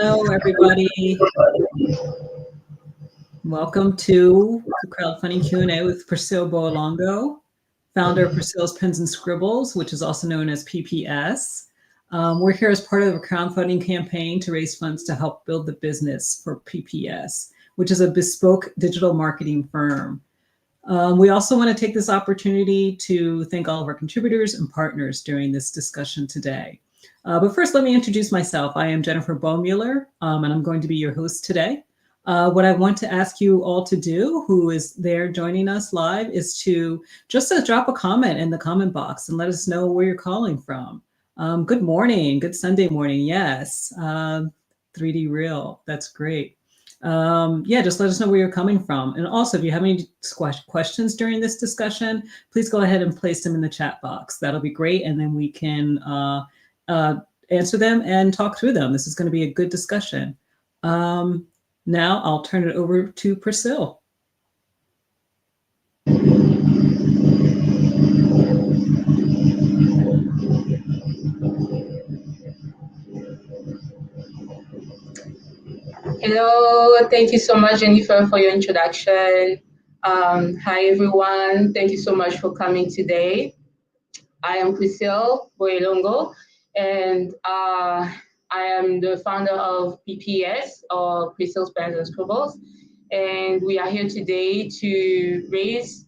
Hello, everybody. Welcome to the Crowdfunding Q&A with Priscilla Boalongo, founder of Priscilla's Pens and Scribbles, which is also known as PPS. We're here as part of a crowdfunding campaign to raise funds to help build the business for PPS, which is a bespoke digital marketing firm. We also want to take this opportunity to thank all of our contributors and partners during this discussion today. But first, let me introduce myself. I am Jennifer Baumüller, and I'm going to be your host today. What I want to ask you all to do, who is there joining us live, is to just drop a comment in the comment box and let us know where you're calling from. Good morning, good Sunday morning, yes. 3D Real, that's great. Yeah, just let us know where you're coming from. And also, if you have any questions during this discussion, please go ahead and place them in the chat box. That'll be great, and then we can answer them and talk through them. This is going to be a good discussion. Now I'll turn it over to Priscilla. Hello, thank you so much, Jennifer, for your introduction. Hi, everyone. Thank you so much for coming today. I am Priscilla Boalongo, and I am the founder of PPS, or Priscilla's Pens and Scribbles. And we are here today to raise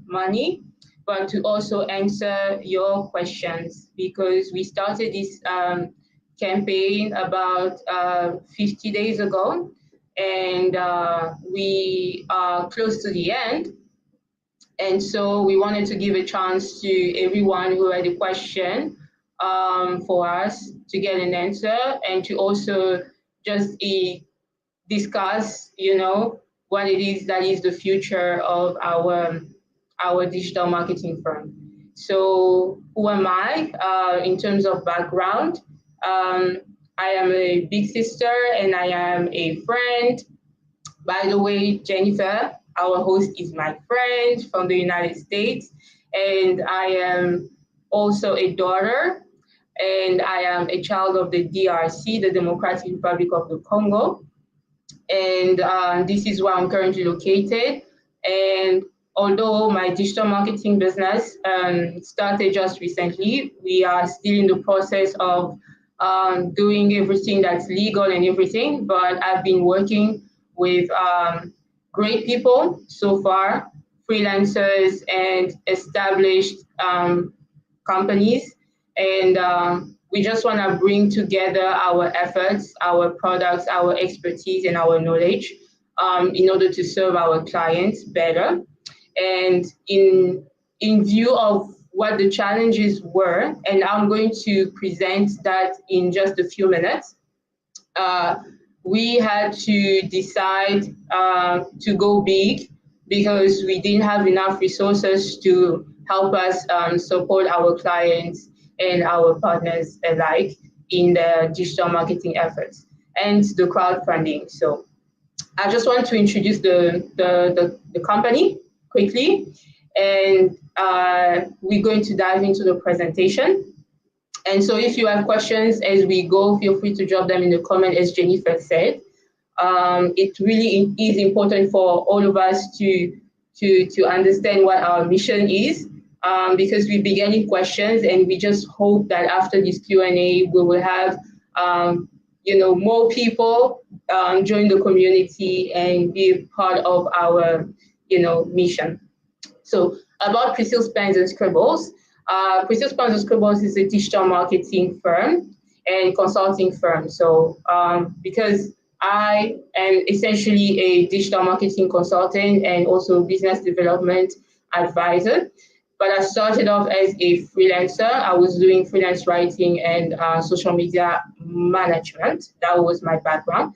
money, but to also answer your questions, because we started this campaign about 50 days ago, and we are close to the end. And so we wanted to give a chance to everyone who had a question for us to get an answer, and to also just discuss, what it is that is the future of our digital marketing firm. So who am I in terms of background? I am a big sister and I am a friend. By the way, Jennifer, our host, is my friend from the United States, and I am also a daughter, and I am a child of the DRC, the Democratic Republic of the Congo, and this is where I'm currently located. And although my digital marketing business started just recently, we are still in the process of doing everything that's legal and everything, but I've been working with great people so far, freelancers and established companies, and we just want to bring together our efforts, our products, our expertise, and our knowledge in order to serve our clients better. And in view of what the challenges were, and I'm going to present that in just a few minutes, we had to decide to go big, because we didn't have enough resources to help us support our clients and our partners alike in the digital marketing efforts and the crowdfunding. So I just want to introduce the company quickly, and we're going to dive into the presentation. And so if you have questions as we go, feel free to drop them in the comment, as Jennifer said. It really is important for all of us to understand what our mission is, because we'll be getting questions, and we just hope that after this Q&A, we will have more people join the community and be part of our mission. So about Priscilla's Pens and Scribbles. Priscilla's Pens and Scribbles is a digital marketing firm and consulting firm. So because I am essentially a digital marketing consultant and also business development advisor, but I started off as a freelancer. I was doing freelance writing and social media management. That was my background.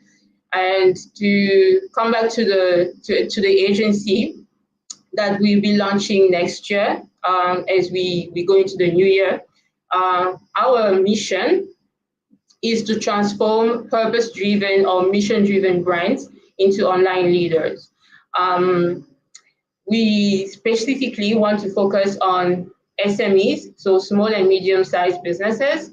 And to come back to the agency that we'll be launching next year, as we go into the new year, our mission is to transform purpose-driven or mission-driven brands into online leaders. We specifically want to focus on SMEs, so small and medium-sized businesses,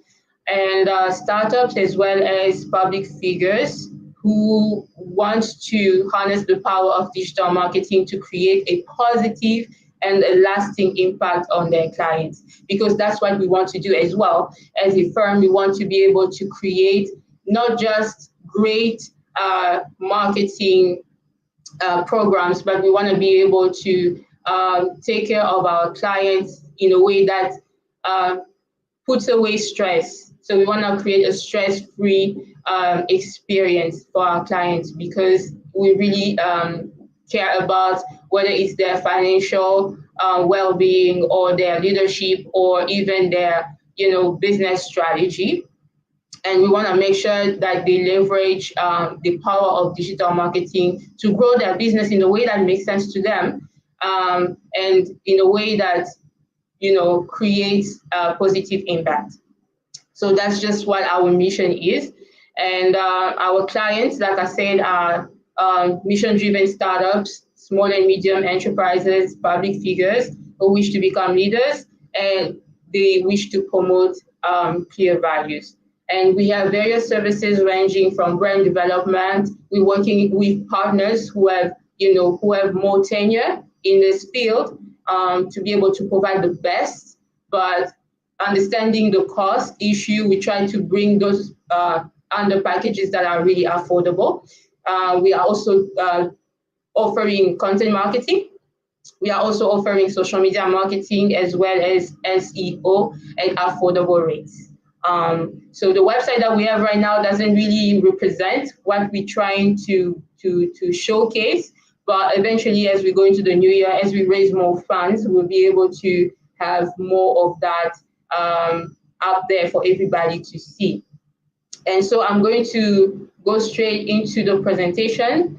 and startups as well as public figures who want to harness the power of digital marketing to create a positive and a lasting impact on their clients. Because that's what we want to do as well. As a firm, we want to be able to create not just great marketing programs, but we want to be able to take care of our clients in a way that puts away stress. So we want to create a stress-free experience for our clients, because we really care about whether it's their financial well-being or their leadership or even their business strategy. And we want to make sure that they leverage the power of digital marketing to grow their business in a way that makes sense to them, and in a way that creates a positive impact. So that's just what our mission is. And our clients, like I said, are mission-driven startups, small and medium enterprises, public figures who wish to become leaders, and they wish to promote clear values. And we have various services ranging from brand development. We're working with partners who have more tenure in this field to be able to provide the best, but understanding the cost issue, we try to bring those under packages that are really affordable. We are also offering content marketing. We are also offering social media marketing as well as SEO at affordable rates. So the website that we have right now doesn't really represent what we're trying to showcase, but eventually as we go into the new year, as we raise more funds, we'll be able to have more of that out there for everybody to see. And so I'm going to go straight into the presentation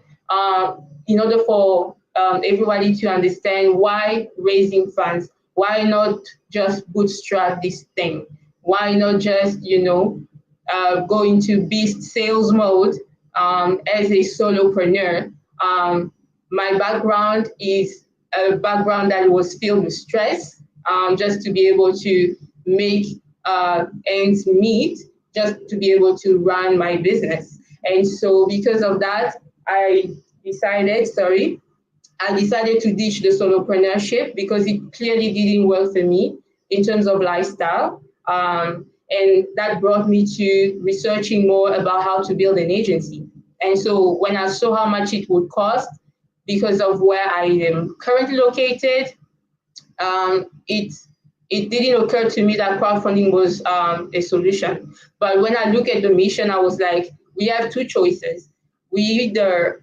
in order for everybody to understand why raising funds, why not just bootstrap this thing? Why not just, go into beast sales mode as a solopreneur? My background is a background that was filled with stress, just to be able to make ends meet, just to be able to run my business. And so because of that, I decided to ditch the solopreneurship because it clearly didn't work for me in terms of lifestyle. And that brought me to researching more about how to build an agency. And so when I saw how much it would cost, because of where I am currently located, it didn't occur to me that crowdfunding was a solution. But when I look at the mission, I was like, we have two choices. We either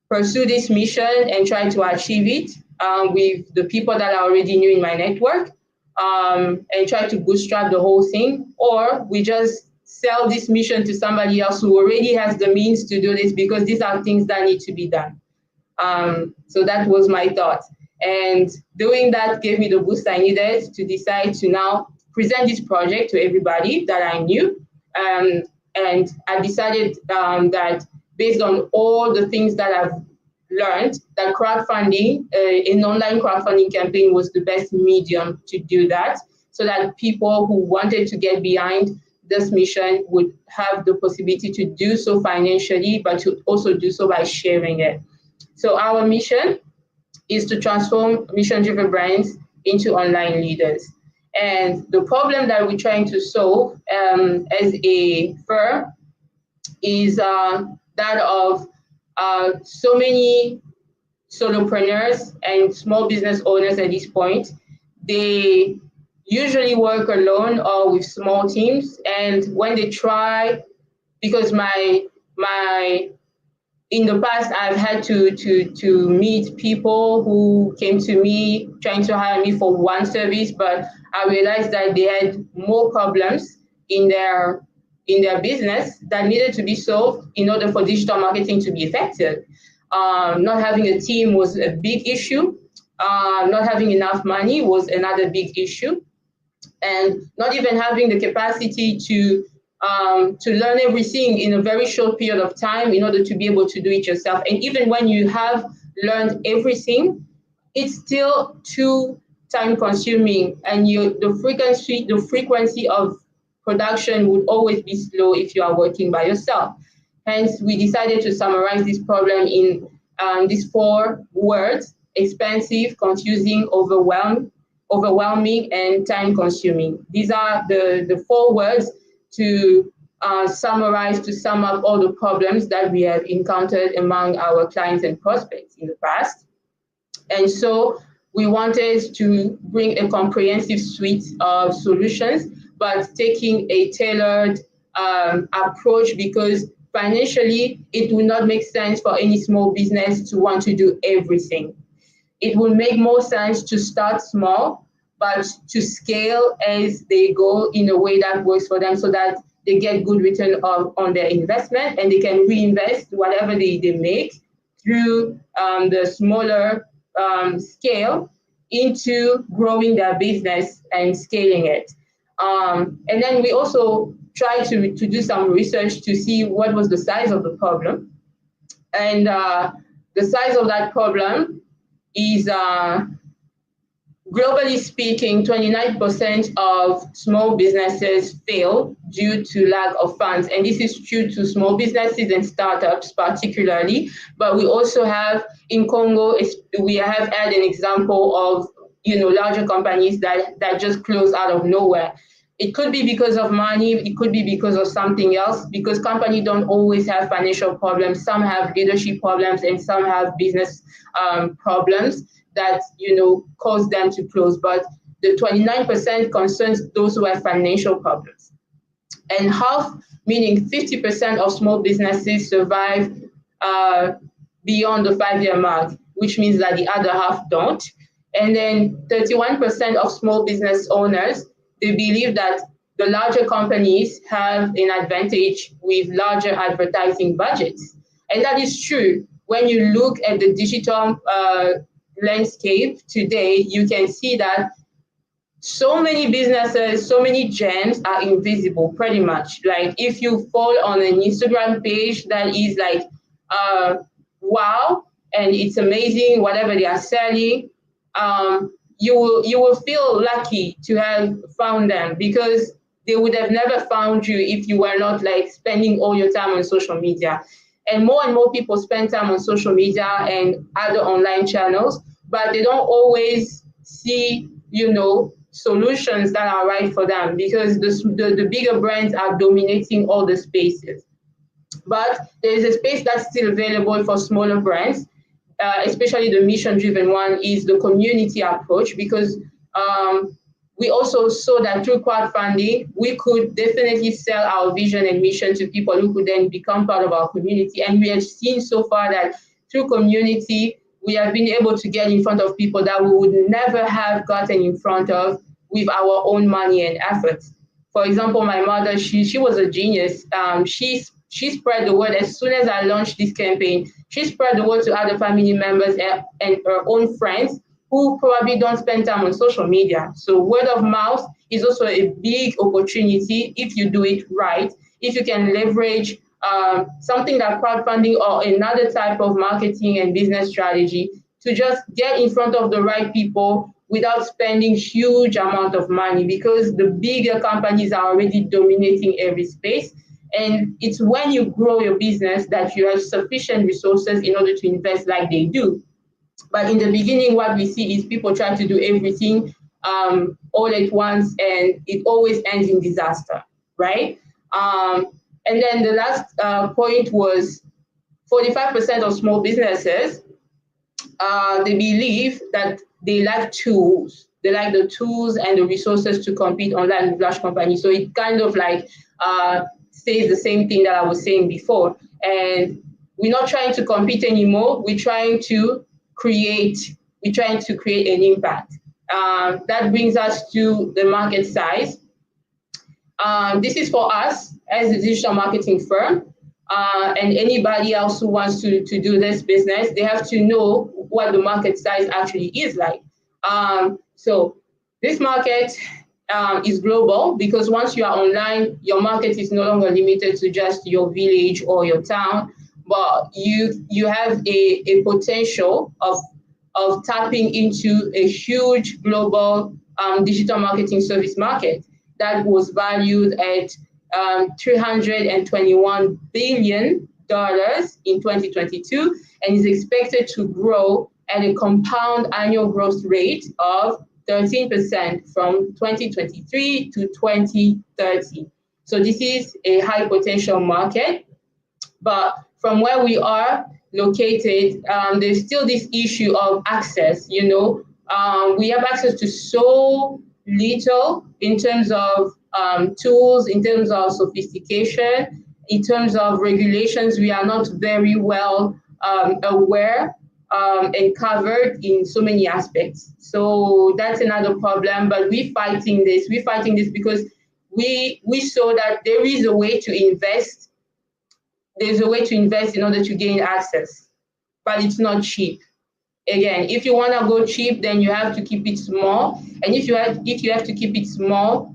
pursue this mission and try to achieve it with the people that I already knew in my network, and try to bootstrap the whole thing, or we just sell this mission to somebody else who already has the means to do this, because these are things that need to be done. So that was my thought. And doing that gave me the boost I needed to decide to now present this project to everybody that I knew. And I decided that based on all the things that I've learned, that crowdfunding, an online crowdfunding campaign was the best medium to do that, so that people who wanted to get behind this mission would have the possibility to do so financially, but to also do so by sharing it. So our mission is to transform mission-driven brands into online leaders. And the problem that we're trying to solve as a firm is that of so many solopreneurs and small business owners at this point. They usually work alone or with small teams. And when they try, because in the past, I've had to meet people who came to me trying to hire me for one service, but I realized that they had more problems in their business that needed to be solved in order for digital marketing to be effective. Not having a team was a big issue. Not having enough money was another big issue. And not even having the capacity to learn everything in a very short period of time in order to be able to do it yourself. And even when you have learned everything, it's still too time consuming, and the frequency of production would always be slow if you are working by yourself. Hence, we decided to summarize this problem in these 4 words: expensive, confusing, overwhelming, and time-consuming. These are the 4 words to summarize, to sum up all the problems that we have encountered among our clients and prospects in the past. And so we wanted to bring a comprehensive suite of solutions, but taking a tailored approach, because financially, it will not make sense for any small business to want to do everything. It will make more sense to start small, but to scale as they go in a way that works for them, so that they get good return on their investment, and they can reinvest whatever they make through the smaller scale into growing their business and scaling it. And then we also try to do some research to see what was the size of the problem. And the size of that problem is, globally speaking, 29% of small businesses fail due to lack of funds. And this is true to small businesses and startups particularly. But we also have, in Congo, we have had an example of, larger companies that just close out of nowhere. It could be because of money, it could be because of something else, because companies don't always have financial problems. Some have leadership problems, and some have business problems that cause them to close. But the 29% concerns those who have financial problems. And half, meaning 50% of small businesses survive beyond the 5-year mark, which means that the other half don't. And then 31% of small business owners, they believe that the larger companies have an advantage with larger advertising budgets. And that is true. When you look at the digital landscape today, you can see that so many businesses, so many gems are invisible, pretty much. Like, if you fall on an Instagram page that is like, wow, and it's amazing, whatever they are selling, you will feel lucky to have found them, because they would have never found you if you were not like spending all your time on social media. And more people spend time on social media and other online channels, but they don't always see, solutions that are right for them, because the bigger brands are dominating all the spaces. But there is a space that's still available for smaller brands, especially the mission-driven one, is the community approach, because we also saw that through crowdfunding, we could definitely sell our vision and mission to people who could then become part of our community. And we have seen so far that through community, we have been able to get in front of people that we would never have gotten in front of with our own money and efforts. For example, my mother, she was a genius. She spread the word. As soon as I launched this campaign, she spread the word to other family members and her own friends who probably don't spend time on social media. So word of mouth is also a big opportunity if you do it right. If you can leverage something like crowdfunding or another type of marketing and business strategy to just get in front of the right people without spending huge amount of money, because the bigger companies are already dominating every space. And it's when you grow your business that you have sufficient resources in order to invest like they do. But in the beginning, what we see is people try to do everything all at once, and it always ends in disaster, right? And then the last point was 45% of small businesses, they believe that they lack tools. They lack the tools and the resources to compete online with large companies. So it kind of like says the same thing that I was saying before. And we're not trying to compete anymore. We're trying to create an impact. That brings us to the market size. This is for us as a digital marketing firm, and anybody else who wants to do this business. They have to know what the market size actually is like. So this market is global, because once you are online, your market is no longer limited to just your village or your town, but you have a potential of tapping into a huge global digital marketing service market that was valued at $321 billion in 2022 and is expected to grow at a compound annual growth rate of 13% from 2023 to 2030. So this is a high potential market, but from where we are located, there's still this issue of access. We have access to so little in terms of tools, in terms of sophistication, in terms of regulations. We are not very well aware and covered in so many aspects. So that's another problem, but we're fighting this. We're fighting this because we saw that there is a way to invest. There's a way to invest in order to gain access, but it's not cheap. Again, if you want to go cheap, then you have to keep it small. And if you have to keep it small,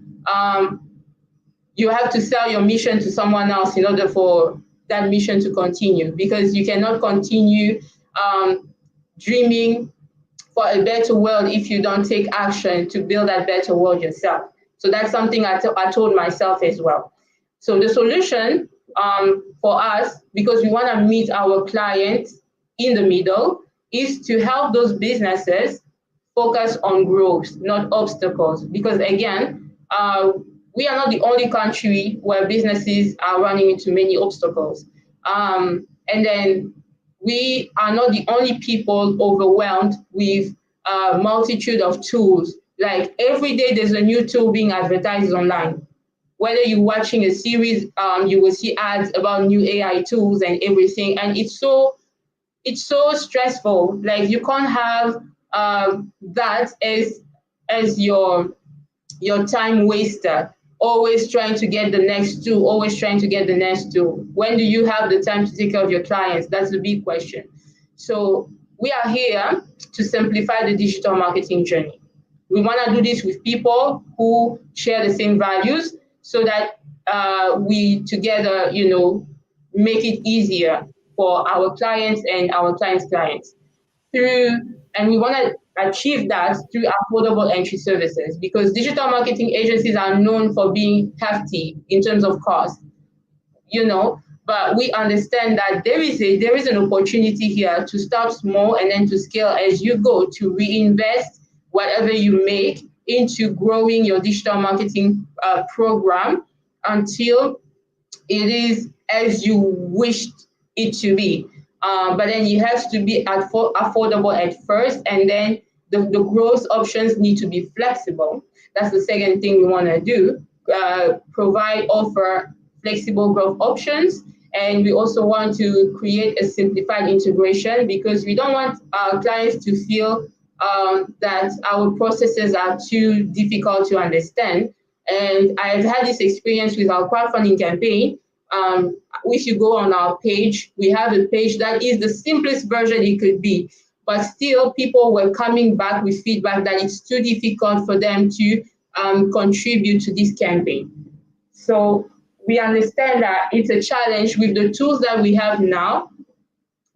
you have to sell your mission to someone else in order for that mission to continue, because you cannot continue dreaming for a better world if you don't take action to build that better world yourself. So that's something I told myself as well. So the solution for us, because we want to meet our clients in the middle, is to help those businesses focus on growth, not obstacles. Because again, we are not the only country where businesses are running into many obstacles. And then we are not the only people overwhelmed with a multitude of tools. Like every day there's a new tool being advertised online. Whether you're watching a series, you will see ads about new AI tools and everything. And it's so stressful. Like you can't have that as your time waster, always trying to get the next tool, always trying to get the next tool. When do you have the time to take care of your clients? That's the big question. So we are here to simplify the digital marketing journey. We want to do this with people who share the same values, so that we together, make it easier for our clients and our clients' clients. And we want to achieve that through affordable entry services, because digital marketing agencies are known for being hefty in terms of cost, but we understand that there is an opportunity here to start small and then to scale as you go, to reinvest whatever you make into growing your digital marketing program until it is as you wished it to be. But then it has to be affordable at first, and then the growth options need to be flexible. That's the second thing we want to do, offer flexible growth options. And we also want to create a simplified integration, because we don't want our clients to feel that our processes are too difficult to understand. And I've had this experience with our crowdfunding campaign. If you go on our page, we have a page that is the simplest version it could be, but still people were coming back with feedback that it's too difficult for them to contribute to this campaign. So we understand that it's a challenge. With the tools that we have now,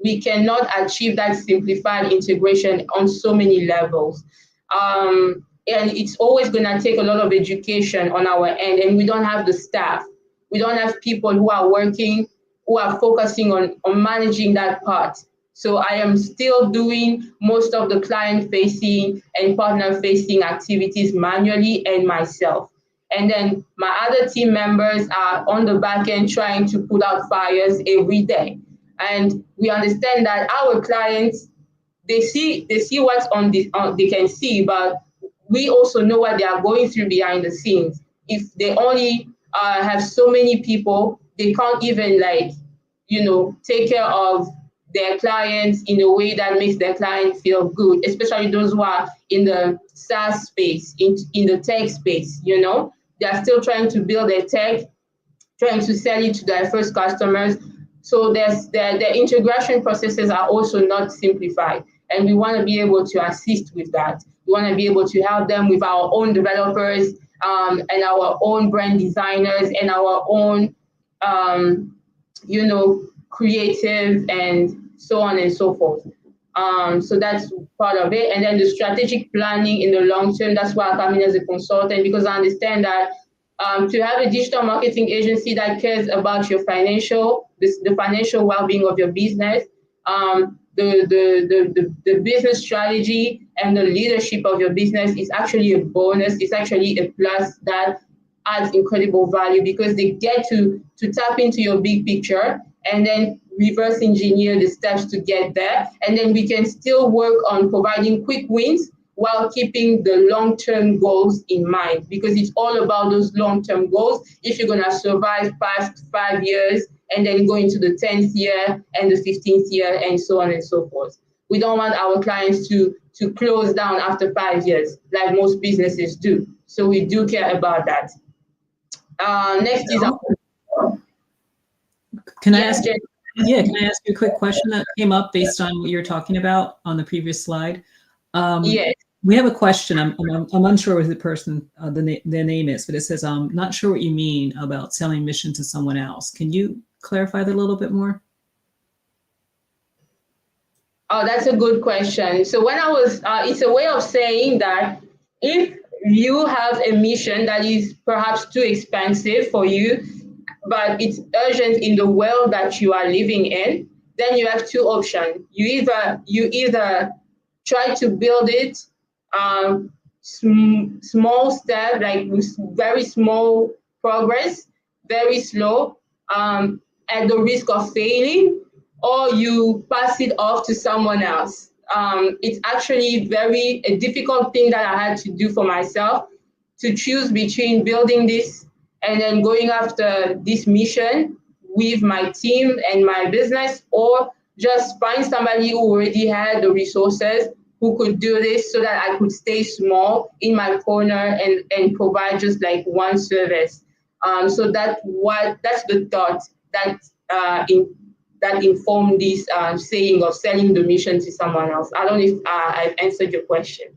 we cannot achieve that simplified integration on so many levels. And it's always going to take a lot of education on our end, and we don't have the staff. We don't have people who are working, who are focusing on managing that part. So I am still doing most of the client-facing and partner-facing activities manually and myself. And then my other team members are on the back end trying to put out fires every day. And we understand that our clients, they see what's they can see, but we also know what they are going through behind the scenes. If they only have so many people, they can't even take care of their clients in a way that makes their client feel good, especially those who are in the SaaS space, in the tech space. They are still trying to build their tech, trying to sell it to their first customers. So their integration processes are also not simplified. And we want to be able to assist with that. We want to be able to help them with our own developers and our own brand designers and our own, creative and so on and so forth. So that's part of it. And then the strategic planning in the long term, that's why I come in as a consultant, because I understand that to have a digital marketing agency that cares about your the financial well-being of your business, the business strategy and the leadership of your business is actually a bonus. It's actually a plus that adds incredible value because they get to tap into your big picture and then reverse engineer the steps to get there. And then we can still work on providing quick wins while keeping the long-term goals in mind, because it's all about those long-term goals. If you're going to survive past 5 years and then go into the 10th year and the 15th year and so on and so forth. We don't want our clients to close down after 5 years like most businesses do. So we do care about that. Next is Can I ask you a quick question that came up based on what you're talking about on the previous slide? Yes. We have a question. I'm unsure what the person, their name is, but it says, I'm not sure what you mean about selling mission to someone else. Can you clarify that a little bit more? Oh, that's a good question. So when I was, it's a way of saying that if you have a mission that is perhaps too expensive for you, but it's urgent in the world that you are living in, then you have two options. You either try to build it small step, like with very small progress, very slow, at the risk of failing, or you pass it off to someone else. It's actually a difficult thing that I had to do for myself, to choose between building this and then going after this mission with my team and my business, or just find somebody who already had the resources who could do this so that I could stay small in my corner and provide just like one service. So that's the thought that informed this saying of selling the mission to someone else. I don't know if I've answered your question.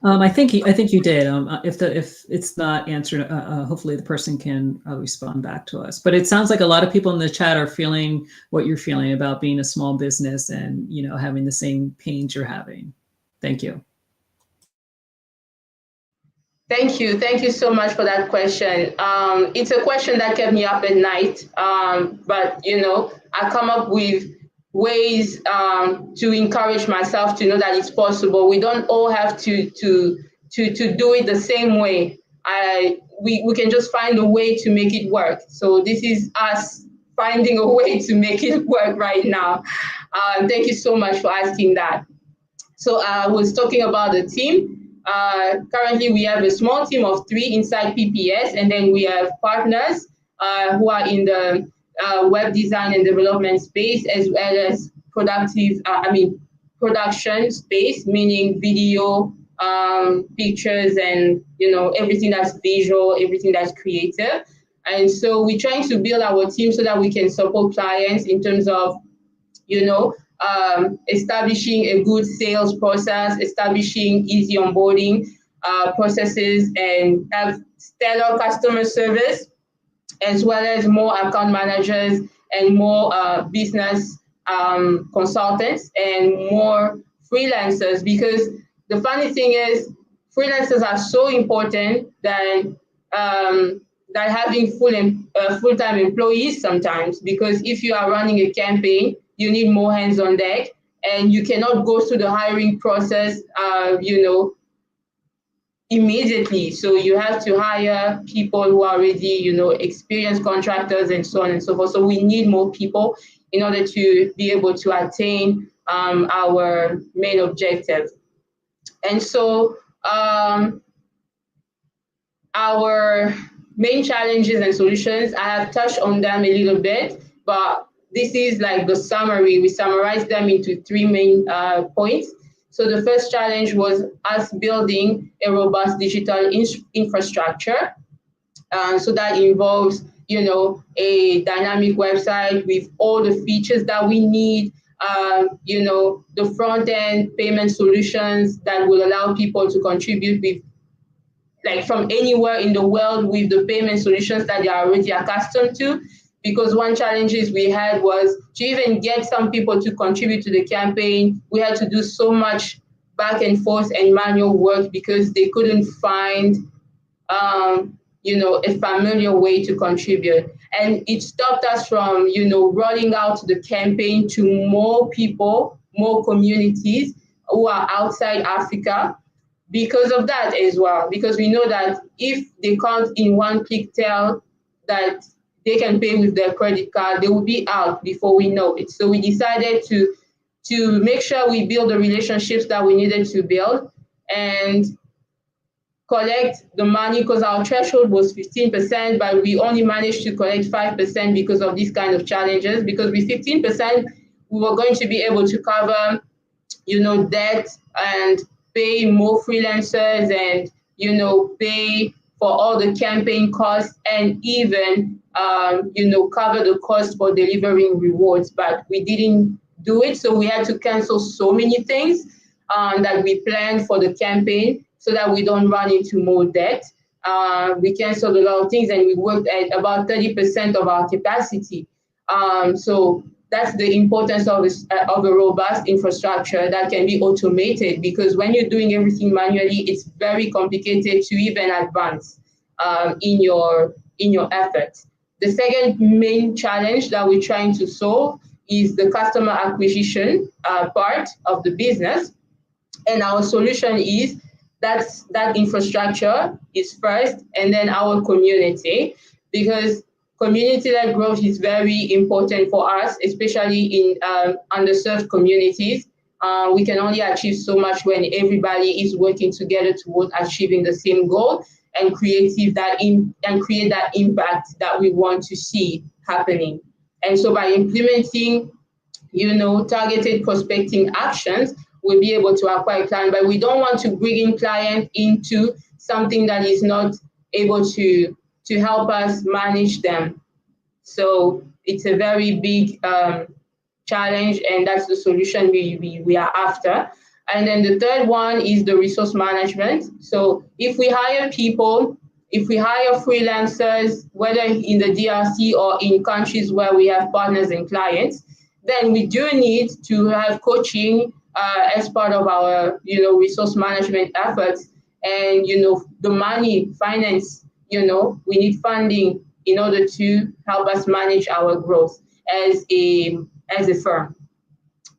I think you did. If it's not answered, hopefully the person can respond back to us. But it sounds like a lot of people in the chat are feeling what you're feeling about being a small business and having the same pains you're having. Thank you. Thank you so much for that question. It's a question that kept me up at night, but I come up with ways to encourage myself to know that it's possible. We don't all have to do it the same way. We can just find a way to make it work. So this is us finding a way to make it work right now. Thank you so much for asking that. So I was talking about the team. Currently, we have a small team of 3 inside PPS, and then we have partners who are in the web design and development space, as well as production space, meaning video, pictures, and everything that's visual, everything that's creative. And so we're trying to build our team so that we can support clients in terms of establishing a good sales process, establishing easy onboarding processes, and have stellar customer service, as well as more account managers and more business consultants and more freelancers. Because the funny thing is, freelancers are so important that having full-time employees sometimes, because if you are running a campaign, you need more hands on deck, and you cannot go through the hiring process, immediately. So you have to hire people who are already, experienced contractors and so on and so forth. So we need more people in order to be able to attain our main objective. And so our main challenges and solutions, I have touched on them a little bit, but this is like the summary. We summarized them into 3 main points. So the first challenge was us building a robust digital infrastructure. So that involves, a dynamic website with all the features that we need, the front-end payment solutions that will allow people to contribute with, like, from anywhere in the world with the payment solutions that they are already accustomed to. Because one challenge we had was to even get some people to contribute to the campaign. We had to do so much back and forth and manual work because they couldn't find a familiar way to contribute. And it stopped us from, rolling out the campaign to more people, more communities who are outside Africa because of that as well. Because we know that if they can't in one click tell that they can pay with their credit card, they will be out before we know it. So we decided to make sure we build the relationships that we needed to build and collect the money because our threshold was 15%, but we only managed to collect 5% because of these kind of challenges. Because with 15%, we were going to be able to cover, debt and pay more freelancers and, pay for all the campaign costs and even, cover the cost for delivering rewards. But we didn't do it. So we had to cancel so many things that we planned for the campaign so that we don't run into more debt. We canceled a lot of things and we worked at about 30% of our capacity. So that's the importance of a robust infrastructure that can be automated, because when you're doing everything manually, it's very complicated to even advance in your efforts. The second main challenge that we're trying to solve is the customer acquisition part of the business. And our solution is that infrastructure is first, and then our community, because community-led growth is very important for us, especially in underserved communities. We can only achieve so much when everybody is working together towards achieving the same goal and create that impact that we want to see happening. And so by implementing, targeted prospecting actions, we'll be able to acquire clients, but we don't want to bring in clients into something that is not able to help us manage them. So it's a very big challenge, and that's the solution we are after. And then the third one is the resource management. So if we hire people, if we hire freelancers, whether in the DRC or in countries where we have partners and clients, then we do need to have coaching as part of our, resource management efforts. And, the money, finance, we need funding in order to help us manage our growth as a firm.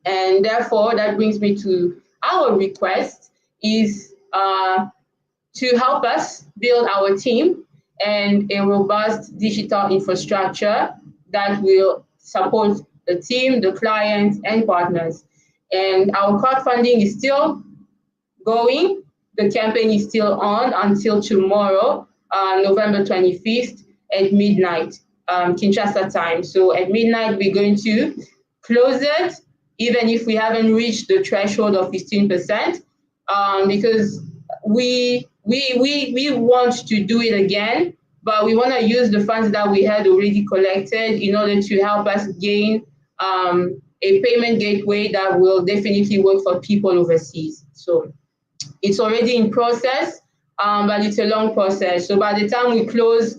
And therefore, that brings me to our request is to help us build our team and a robust digital infrastructure that will support the team, the clients, and partners. And our crowdfunding is still going. The campaign is still on until tomorrow, November 25th at midnight, Kinshasa time. So at midnight, we're going to close it, even if we haven't reached the threshold of 15%, because we want to do it again, but we want to use the funds that we had already collected in order to help us gain a payment gateway that will definitely work for people overseas. So it's already in process, but it's a long process. So by the time we close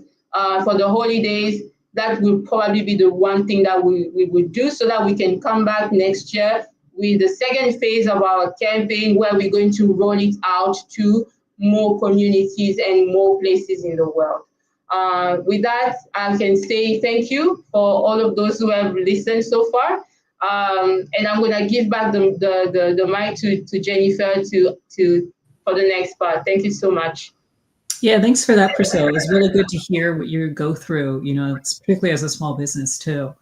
for the holidays, that will probably be the one thing that we would do, so that we can come back next year with the second phase of our campaign, where we're going to roll it out to more communities and more places in the world. With that, I can say thank you for all of those who have listened so far. And I'm going to give back the mic to Jennifer for the next part. Thank you so much. Yeah, thanks for that, Priscilla. It was really good to hear what you go through, particularly as a small business too.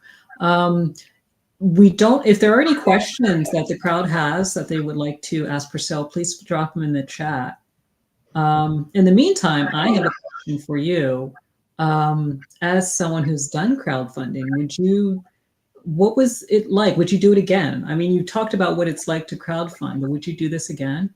If there are any questions that the crowd has that they would like to ask Priscilla, please drop them in the chat. In the meantime, I have a question for you. As someone who's done crowdfunding, what was it like? Would you do it again? I mean, you talked about what it's like to crowdfund, but would you do this again?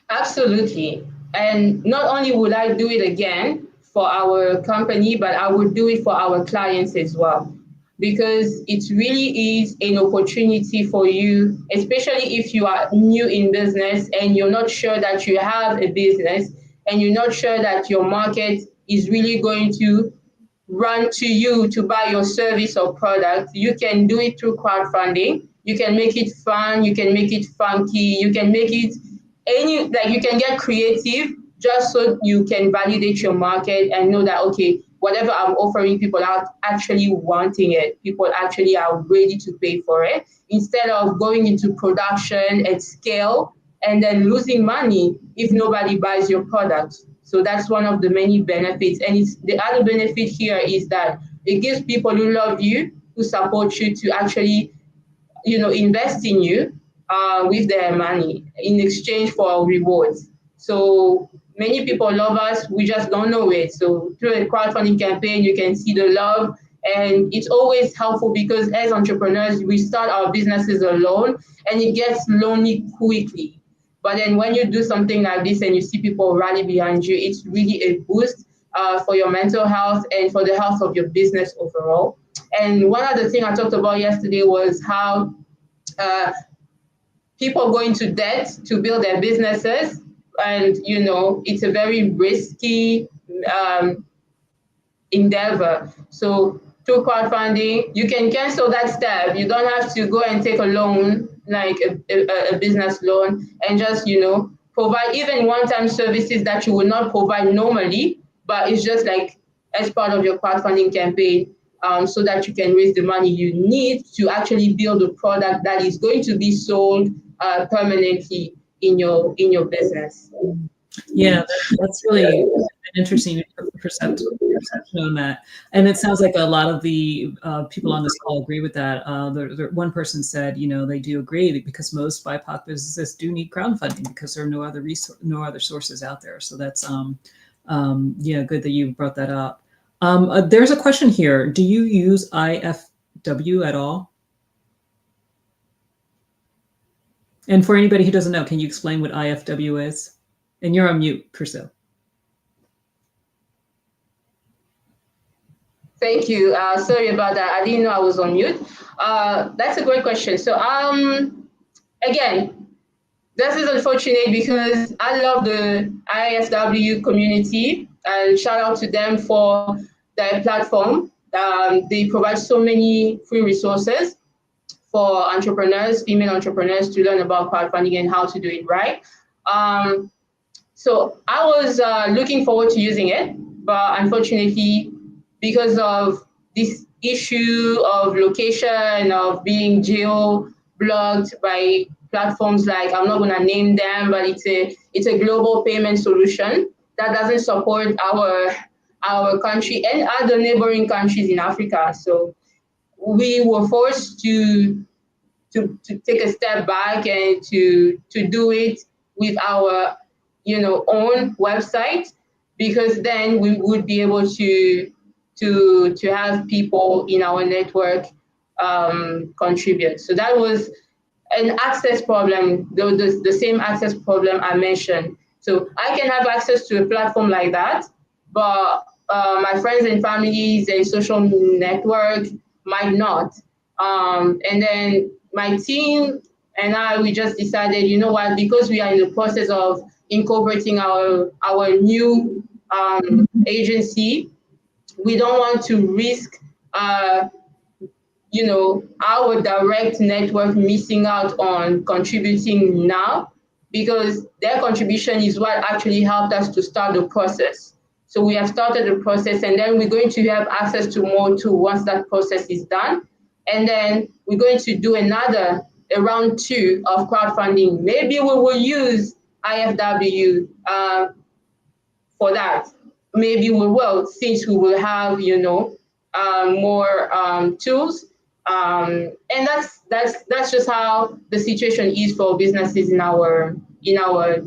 Absolutely. And not only would I do it again for our company, but I would do it for our clients as well. Because it really is an opportunity for you, especially if you are new in business and you're not sure that you have a business and you're not sure that your market is really going to run to you to buy your service or product. You can do it through crowdfunding. You can make it fun, you can make it funky, you can make it you can get creative just so you can validate your market and know that, okay, whatever I'm offering, people are actually wanting it. People actually are ready to pay for it instead of going into production at scale and then losing money if nobody buys your product. So that's one of the many benefits. And it's the other benefit here is that it gives people who love you, who support you, to actually invest in you with their money in exchange for rewards. So many people love us, we just don't know it. So through a crowdfunding campaign, you can see the love. And it's always helpful because as entrepreneurs, we start our businesses alone and it gets lonely quickly. But then when you do something like this and you see people rally behind you, it's really a boost for your mental health and for the health of your business overall. And one other thing I talked about yesterday was how uh, people go into debt to build their businesses. And, it's a very risky um, endeavor. So through crowdfunding, you can cancel that step. You don't have to go and take a loan, like a business loan, and just, provide even one-time services that you would not provide normally, but it's just like as part of your crowdfunding campaign, so that you can raise the money you need to actually build a product that is going to be sold permanently in your business. Yeah, that's really an interesting perception on that. And it sounds like a lot of the people on this call agree with that. One person said, they do agree because most BIPOC businesses do need crowdfunding because there are no other sources out there. So that's good that you brought that up. There's a question here. Do you use IFW at all? And for anybody who doesn't know, can you explain what IFW is? And you're on mute, Priscilla. Thank you. Sorry about that. I didn't know I was on mute. That's a great question. So, again, this is unfortunate because I love the IFW community, and shout out to them for their platform. They provide so many free resources for entrepreneurs, female entrepreneurs, to learn about crowdfunding and how to do it right. So I was looking forward to using it, but unfortunately, because of this issue of location, of being geo-blocked by platforms like, I'm not going to name them, but it's a global payment solution that doesn't support our country and other neighboring countries in Africa. So we were forced to take a step back and to do it with our own website, because then we would be able to have people in our network contribute. So that was an access problem, the same access problem I mentioned. So I can have access to a platform like that, but my friends and families and social network might not. And then my team and I, we just decided, you know what, because we are in the process of incorporating our new agency, we don't want to risk our direct network missing out on contributing now, because their contribution is what actually helped us to start the process. So we have started the process, and then we're going to have access to more too once that process is done. And then we're going to do a round 2 of crowdfunding. Maybe we will use IFW for that. Maybe we will, since we will have, more tools. And that's just how the situation is for businesses in our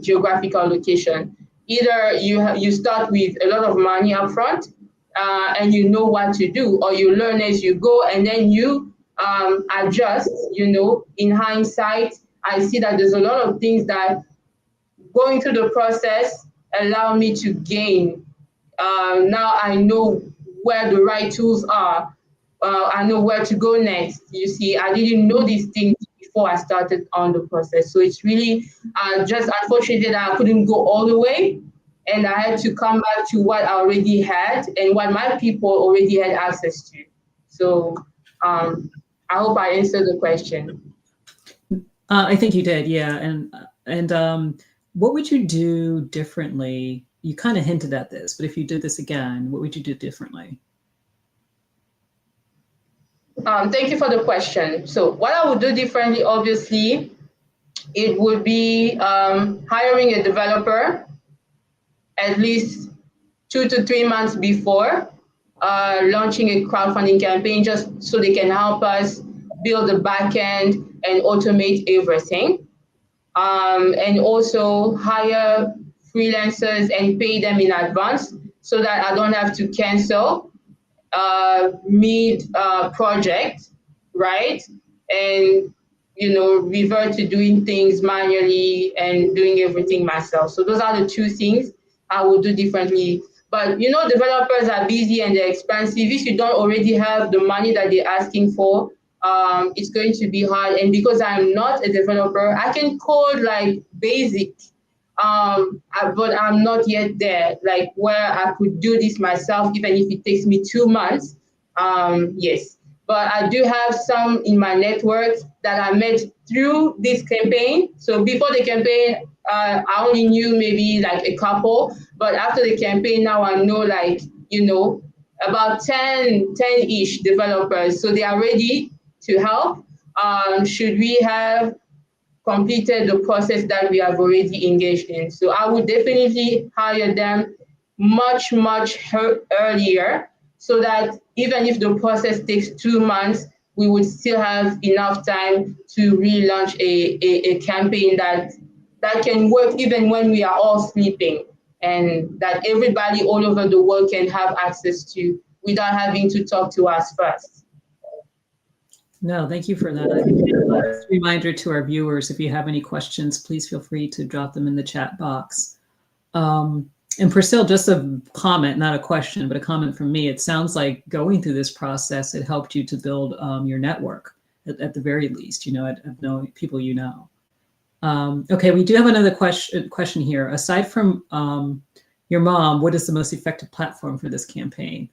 geographical location. Either you start with a lot of money up front, and you know what to do, or you learn as you go, and then you adjust. In hindsight, I see that there's a lot of things that going through the process allow me to gain. Now I know where the right tools are. I know where to go next. You see, I didn't know these things before I started on the process. So it's really just unfortunate that I couldn't go all the way, and I had to come back to what I already had and what my people already had access to. So I hope I answered the question. I think you did, yeah. And what would you do differently? You kind of hinted at this, but if you did this again, what would you do differently? Thank you for the question. So what I would do differently, obviously, it would be hiring a developer at least 2 to 3 months before launching a crowdfunding campaign, just so they can help us build the back end and automate everything. And also hire freelancers and pay them in advance so that I don't have to cancel mid project, right? And revert to doing things manually and doing everything myself. So those are the two things I would do differently. But developers are busy and they're expensive. If you don't already have the money that they're asking for, it's going to be hard. And because I'm not a developer, I can code like basic, but I'm not yet there, like where I could do this myself, even if it takes me 2 months. Yes, but I do have some in my network that I met through this campaign. So before the campaign, I only knew maybe like a couple, but after the campaign, now I know like about 10-ish developers. So they are ready to help. Should we have completed the process that we have already engaged in. So I would definitely hire them much, much earlier so that even if the process takes 2 months, we would still have enough time to relaunch a campaign that can work even when we are all sleeping and that everybody all over the world can have access to without having to talk to us first. No, thank you for that. Just a reminder to our viewers, if you have any questions, please feel free to drop them in the chat box. And Priscilla, just a comment, not a question, but a comment from me. It sounds like going through this process, it helped you to build your network at the very least, at knowing people Okay, we do have another question here. Aside from your mom, what is the most effective platform for this campaign?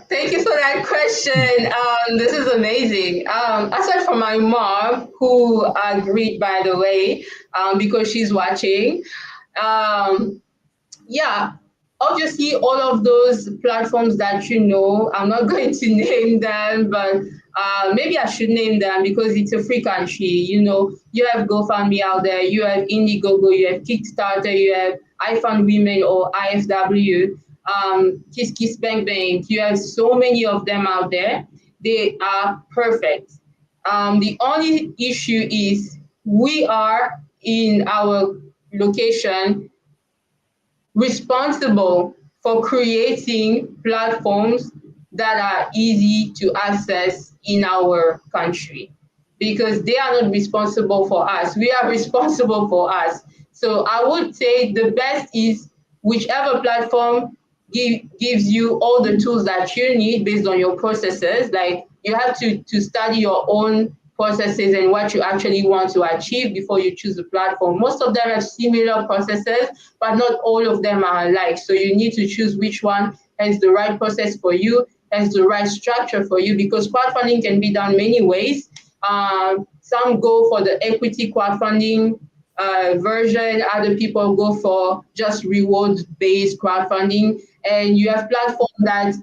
Thank you for that question. This is amazing. Aside from my mom, who agreed, by the way, because she's watching, um, yeah, obviously, all of those platforms that I'm not going to name them, but maybe I should name them because it's a free country. You have GoFundMe out there, you have Indiegogo, you have Kickstarter, you have I Fund Women or IFW, Kiss Kiss Bang Bang. You have so many of them out there. They are perfect. The only issue is we are in our location responsible for creating platforms that are easy to access in our country because they are not responsible for us. We are responsible for us. So I would say the best is whichever platform gives you all the tools that you need based on your processes. Like you have to study your own processes and what you actually want to achieve before you choose a platform. Most of them have similar processes, but not all of them are alike. So you need to choose which one has the right process for you, has the right structure for you, because crowdfunding can be done many ways. Some go for the equity crowdfunding version, other people go for just reward-based crowdfunding, and you have platforms that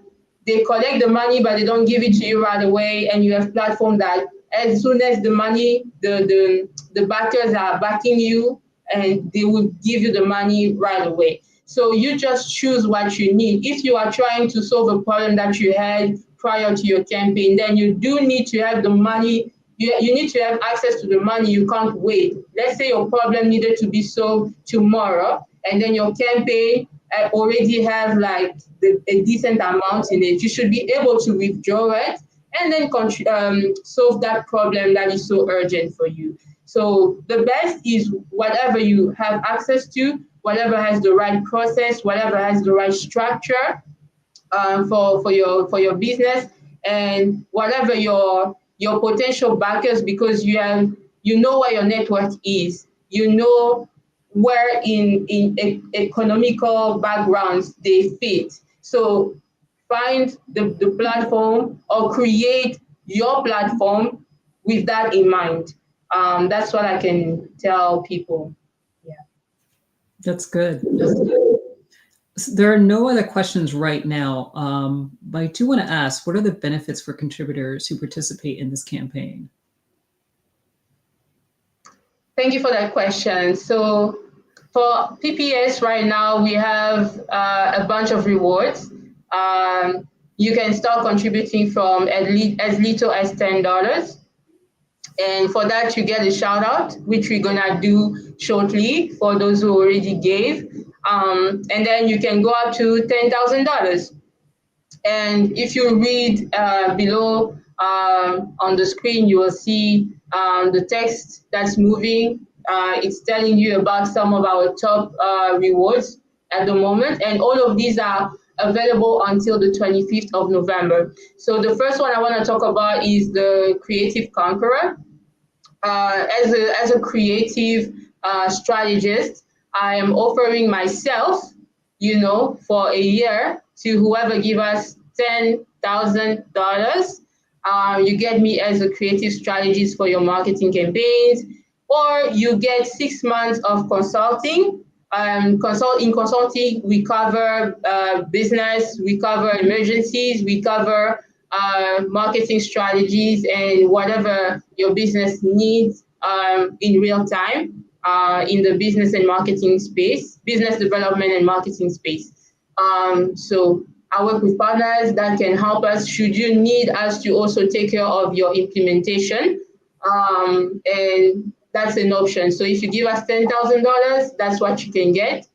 they collect the money but they don't give it to you right away, and you have platforms that as soon as the money, the backers are backing you, and they will give you the money right away. So you just choose what you need. If you are trying to solve a problem that you had prior to your campaign, then you do need to have the money. You need to have access to the money. You can't wait. Let's say your problem needed to be solved tomorrow, and then your campaign already have like a decent amount in it. You should be able to withdraw it and then solve that problem that is so urgent for you. So the best is whatever you have access to, whatever has the right process, whatever has the right structure for your business, and whatever your potential backers, because you know where your network is, you know where in economical backgrounds they fit. So find the platform or create your platform with that in mind. That's what I can tell people. Yeah. That's good. There are no other questions right now, but I do want to ask, what are the benefits for contributors who participate in this campaign? Thank you for that question. So for PPS right now, we have a bunch of rewards. You can start contributing from as little as $10. And for that, you get a shout out, which we're gonna do shortly for those who already gave. And then you can go up to $10,000. And if you read below on the screen, you will see the text that's moving. It's telling you about some of our top rewards at the moment. And all of these are available until the 25th of November. So the first one I want to talk about is the Creative Conqueror. As a creative strategist, I am offering myself, for a year to whoever give us $10,000. You get me as a creative strategist for your marketing campaigns, or you get 6 months of consulting. In consulting, we cover business, we cover emergencies, we cover marketing strategies, and whatever your business needs in real time in the business and marketing space, business development and marketing space. So I work with partners that can help us should you need us to also take care of your implementation. And that's an option. So if you give us $10,000, that's what you can get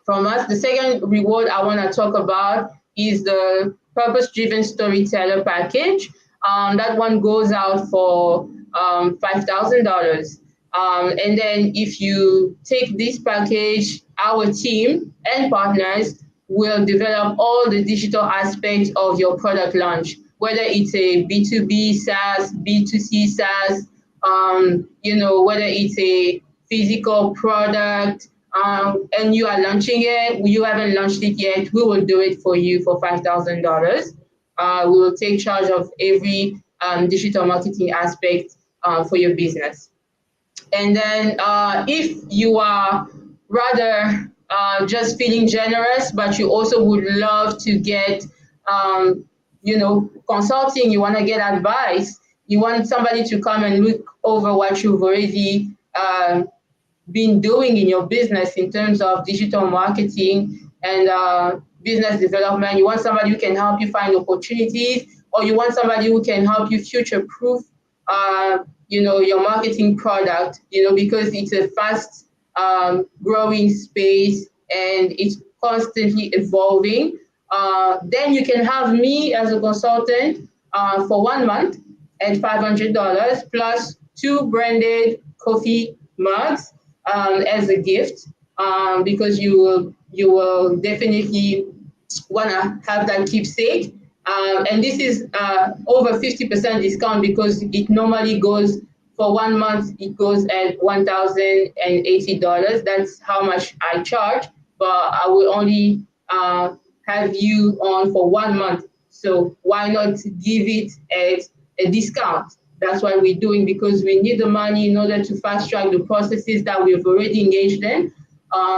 from us. The second reward I want to talk about is the purpose-driven storyteller package. That one goes out for $5,000. And then if you take this package, our team and partners will develop all the digital aspects of your product launch, whether it's a B2B SaaS, B2C SaaS, whether it's a physical product, and you are launching it, you haven't launched it yet, we will do it for you for $5,000. We will take charge of every digital marketing aspect for your business. And then if you are rather just feeling generous, but you also would love to get, consulting, you want to get advice, you want somebody to come and look over what you've already been doing in your business in terms of digital marketing and business development. You want somebody who can help you find opportunities, or you want somebody who can help you future-proof, your marketing product, because it's a fast growing space and it's constantly evolving. Then you can have me as a consultant for 1 month at $500 plus 2 branded coffee mugs as a gift, because you will definitely want to have that keepsake. And this is over 50% discount, because it normally goes for 1 month, it goes at $1,080. That's how much I charge, but I will only have you on for 1 month. So why not give it at a discount? That's what we're doing, because we need the money in order to fast track the processes that we've already engaged in,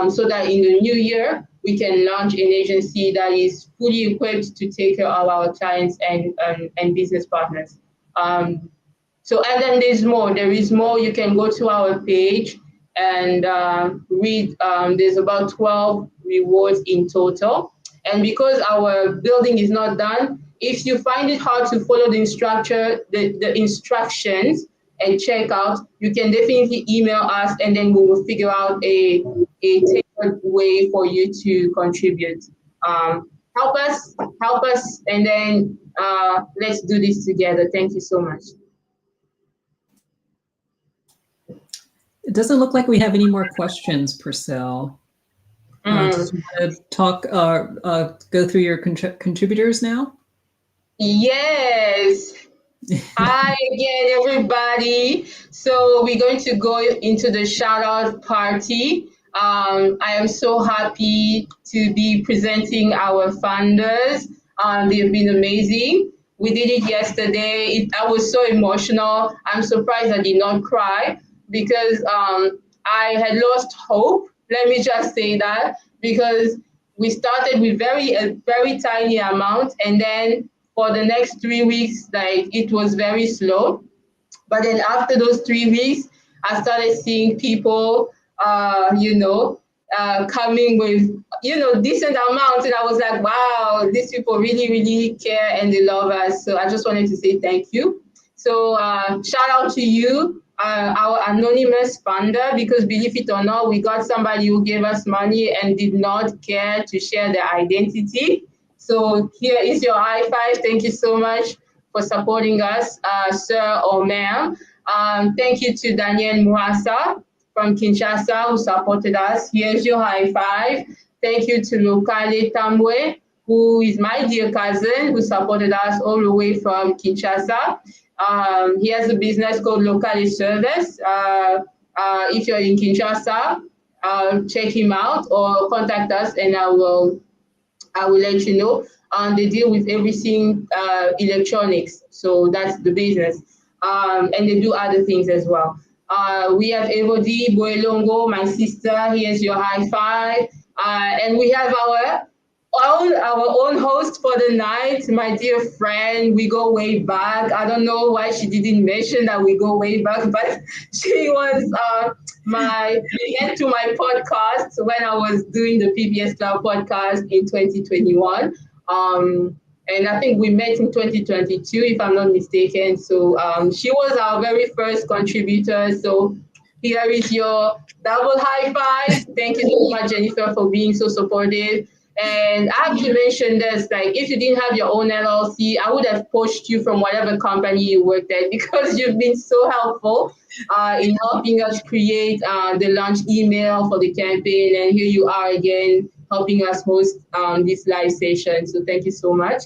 so that in the new year, we can launch an agency that is fully equipped to take care of our clients and business partners. And then there's more. There is more. You can go to our page and read. There's about 12 rewards in total. And because our building is not done, if you find it hard to follow the instructions and check out, you can definitely email us, and then we will figure out a tailored way for you to contribute. Help us, and then let's do this together. Thank you so much. It doesn't look like we have any more questions, Purcell. Just want to talk, go through your contributors now? Yes. Hi again, everybody. So we're going to go into the shout out party. I am so happy to be presenting our founders. They've been amazing. We did it yesterday. I was so emotional. I'm surprised I did not cry because I had lost hope. Let me just say that because we started with a very tiny amount, and then for the next 3 weeks, like it was very slow. But then after those 3 weeks, I started seeing people, coming with, decent amounts. And I was like, wow, these people really, really care and they love us. So I just wanted to say thank you. So shout out to you, our anonymous funder, because believe it or not, we got somebody who gave us money and did not care to share their identity. So here is your high five. Thank you so much for supporting us, sir or ma'am. Thank you to Daniel Muhasa from Kinshasa who supported us. Here's your high five. Thank you to Lokale Tambwe, who is my dear cousin who supported us all the way from Kinshasa. He has a business called Lokale Service. If you're in Kinshasa, check him out or contact us and I will let you know. They deal with everything electronics, so that's the business. And they do other things as well. We have Evodi Boelongo, my sister. Here's your high five. And we have our own host for the night, my dear friend. We go way back. I don't know why she didn't mention that we go way back, but she was my guest to my podcast when I was doing the PBS Club podcast in 2021. And I think we met in 2022, if I'm not mistaken. So she was our very first contributor. So here is your double high five. Thank you so much, Jennifer, for being so supportive. And I have to mention this, like if you didn't have your own LLC, I would have poached you from whatever company you worked at because you've been so helpful in helping us create the launch email for the campaign. And here you are again, helping us host this live session. So thank you so much.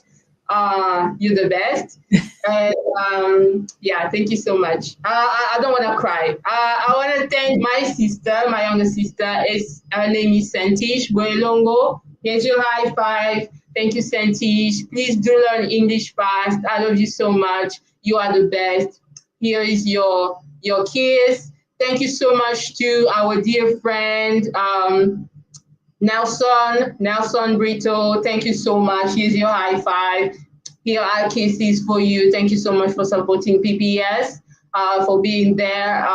You're the best. And yeah, thank you so much. I don't want to cry. I want to thank my sister, my younger sister. Her name is Sentish Boelongo. Here's your high five. Thank you, Sentish. Please do learn English fast. I love you so much. You are the best. Here is your kiss. Thank you so much to our dear friend, Nelson Brito. Thank you so much. Here's your high five. Here are kisses for you. Thank you so much for supporting PPS, for being there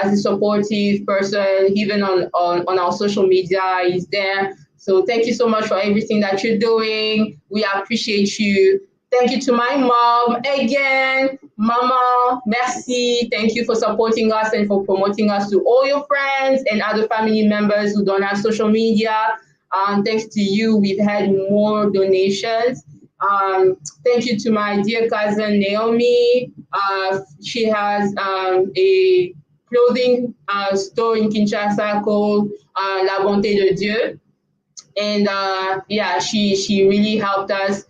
as a supportive person, even on our social media. He's there. So thank you so much for everything that you're doing. We appreciate you. Thank you to my mom again. Mama, merci. Thank you for supporting us and for promoting us to all your friends and other family members who don't have social media. Thanks to you, we've had more donations. Thank you to my dear cousin Naomi. She has a clothing store in Kinshasa called La Bonté de Dieu. And yeah, she really helped us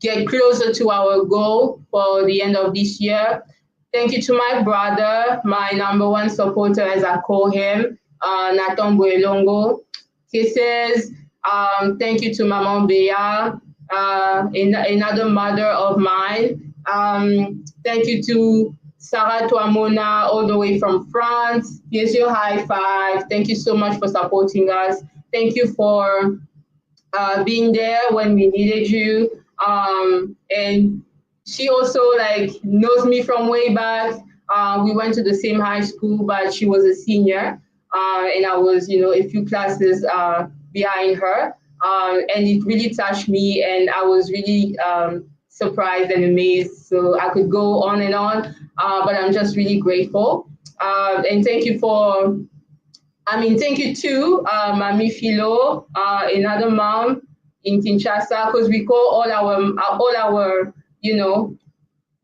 get closer to our goal for the end of this year. Thank you to my brother, my number one supporter, as I call him, Nathan Boelongo. Kisses. Thank you to Maman Bea, another mother of mine. Thank you to Sarah Tuamona, all the way from France. Here's your high five. Thank you so much for supporting us. Thank you for being there when we needed you. And she also knows me from way back. We went to the same high school, but she was a senior, and I was, a few classes behind her. And it really touched me, and I was really surprised and amazed. So I could go on and on, but I'm just really grateful. And thank you to Mami Philo, another mom in Kinshasa, because we call all our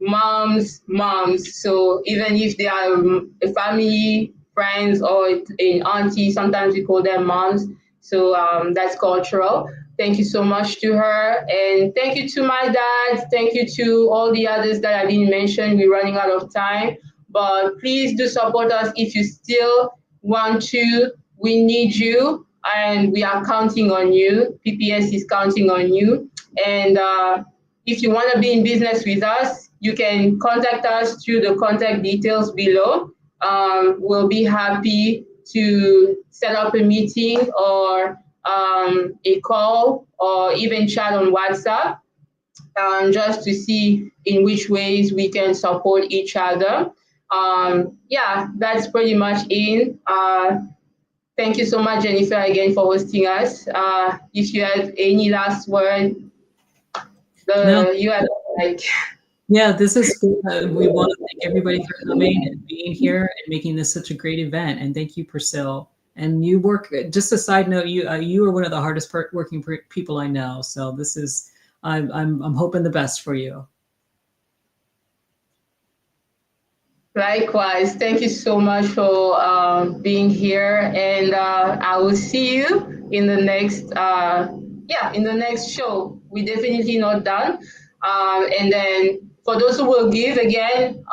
moms. So even if they are a family, friends, or an auntie, sometimes we call them moms. So that's cultural. Thank you so much to her. And thank you to my dad. Thank you to all the others that I didn't mention. We're running out of time. But please do support us if you still want to. We need you, and we are counting on you. PPS is counting on you. And if you want to be in business with us, you can contact us through the contact details below. We'll be happy to set up a meeting or a call or even chat on WhatsApp, just to see in which ways we can support each other. Yeah, that's pretty much it. Thank you so much, Jennifer, again for hosting us. If you have any last word, No, you have like. yeah, this is good. We want to thank everybody for coming and being here and making this such a great event. And thank you, Priscilla. And you work. Just a side note, you are one of the hardest working people I know. So this is, I'm hoping the best for you. Likewise, thank you so much for being here, and I will see you in the next in the next show. We're definitely not done. And then for those who will give again,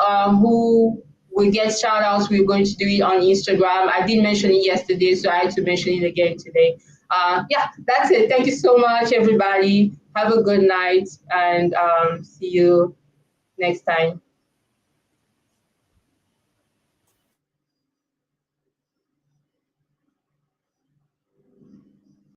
who will get shout outs, we're going to do it on Instagram. I did mention it yesterday, so I had to mention it again today. Yeah, that's it. Thank you so much, everybody. Have a good night, and see you next time.